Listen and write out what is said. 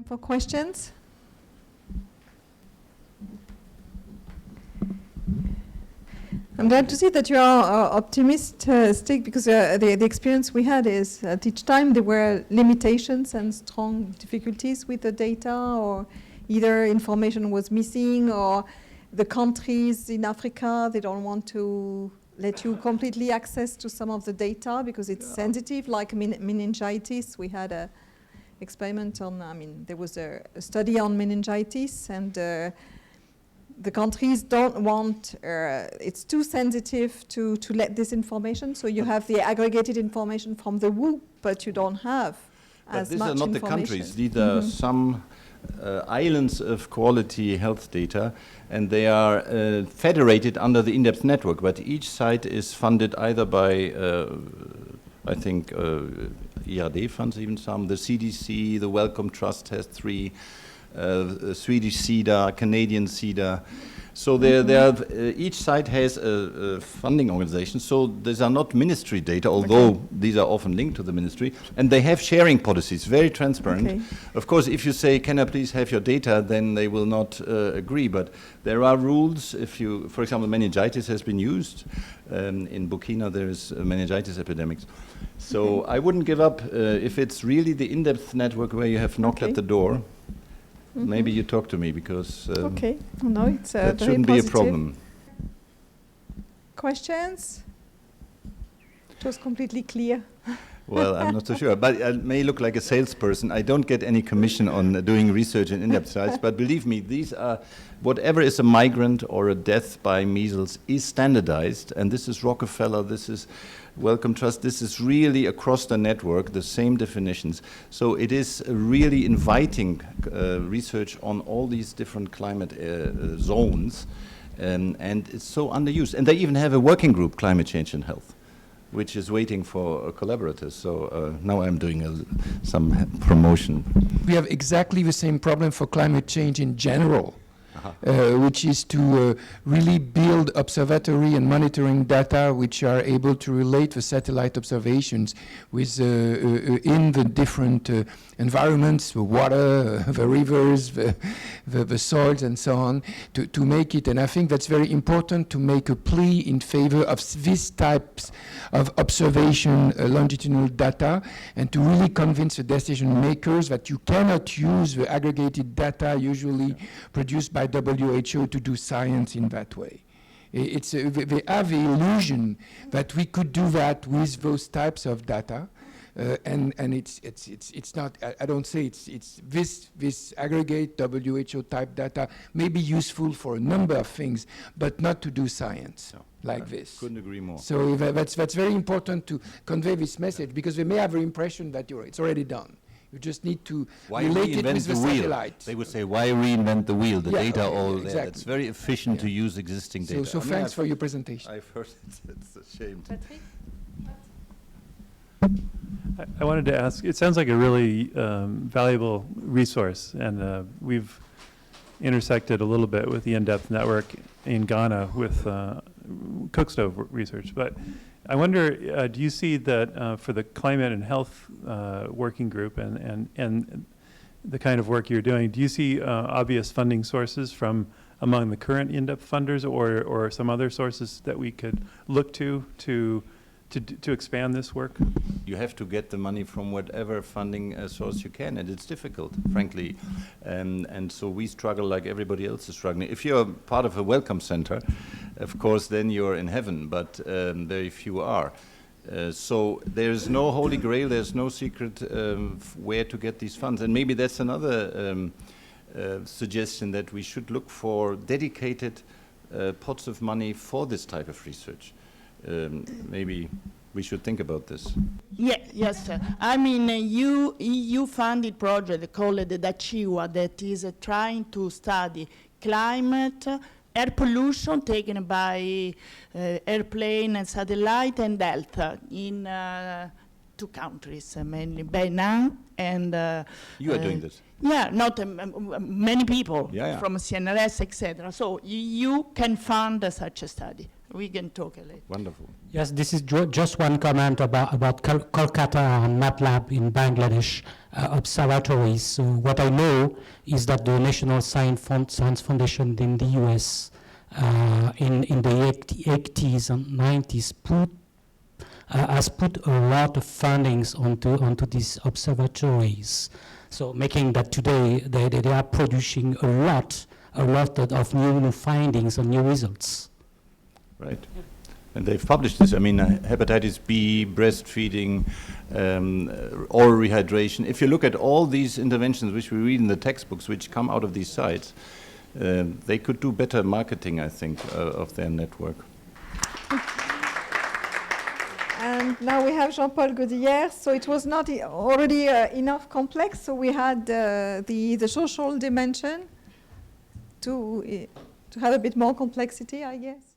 Time for questions. I'm glad to see that you are optimistic because the experience we had is at each time there were limitations and strong difficulties with the data, or either information was missing, or the countries in Africa, they don't want to let you completely access to some of the data because it's sensitive, like meningitis. We had a experiment on, there was a study on meningitis, and the countries don't want, it's too sensitive to let this information, so you have the aggregated information from the WHO, but you don't have as much information. But these are not the countries, these are some islands of quality health data, and they are federated under the in-depth network, but each site is funded either by, I think, ERD funds even some, the CDC, the Wellcome Trust has 3, Swedish CEDA, Canadian CEDA. So each site has a funding organization, so these are not ministry data, although these are often linked to the ministry, and they have sharing policies, very transparent. Okay. Of course, if you say, can I please have your data, then they will not agree, but there are rules. If you, for example, meningitis has been used. In Burkina there is meningitis epidemics. So I wouldn't give up if it's really the in-depth network where you have knocked at the door. Maybe you talk to me because no, it's that shouldn't be a problem. Questions? It was completely clear. Well, I'm not so sure, but I may look like a salesperson. I don't get any commission on doing research in in-depth sites, but believe me, these are, whatever is a migrant or a death by measles is standardized, and this is Rockefeller, this is Wellcome Trust, this is really across the network, the same definitions. So it is really inviting research on all these different climate zones, and it's so underused. And they even have a working group, Climate Change and Health, which is waiting for collaborators. So now I'm doing some promotion. We have exactly the same problem for climate change in general. Which is to really build observatory and monitoring data which are able to relate the satellite observations with in the different environments, the water, the rivers, the soils and so on, to make it. And I think that's very important to make a plea in favor of these types of observation longitudinal data, and to really convince the decision makers that you cannot use the aggregated data usually produced by WHO to do science in that way. It's they have the illusion that we could do that with those types of data, and it's not. I don't say it's this aggregate WHO type data may be useful for a number of things, but not to do science like this. Couldn't agree more. So that's very important to convey this message, because they may have the impression that it's already done. You just need to relate it with the satellite. They would say, why reinvent the wheel? The data all there. It's very efficient to use existing data. So thanks for your presentation. I've heard it's a shame. I wanted to ask, it sounds like a really valuable resource, and we've intersected a little bit with the in-depth network in Ghana with cookstove research, but I wonder, do you see that for the climate and health working group and the kind of work you're doing, do you see obvious funding sources from among the current in-depth funders, or some other sources that we could look to expand this work? You have to get the money from whatever funding source you can, and it's difficult, frankly. And so we struggle like everybody else is struggling. If you're part of a welcome center, of course, then you're in heaven, but very few are. So there's no holy grail, there's no secret where to get these funds. And maybe that's another suggestion, that we should look for dedicated pots of money for this type of research. Maybe we should think about this. Yes, sir. I mean, EU funded project called the DACIWA that is trying to study climate, air pollution taken by airplane and satellite, and health in 2 countries, mainly Benin and... you are doing this? Yeah, not many people from CNRS, etc. So you can fund such a study. we can talk a little. Wonderful. Yes, this is just one comment about Kolkata and MATLAB in Bangladesh observatories. So what I know is that the National Science Foundation in the US in the 80s and 90s has put a lot of fundings onto these observatories. So making that today they are producing a lot of new findings and new results. Right. And they've published this. I mean, hepatitis B, breastfeeding, oral rehydration. If you look at all these interventions which we read in the textbooks which come out of these sites, they could do better marketing, I think, of their network. And now we have Jean-Paul Godillère. So it was not already enough complex. So we had the social dimension to have a bit more complexity, I guess.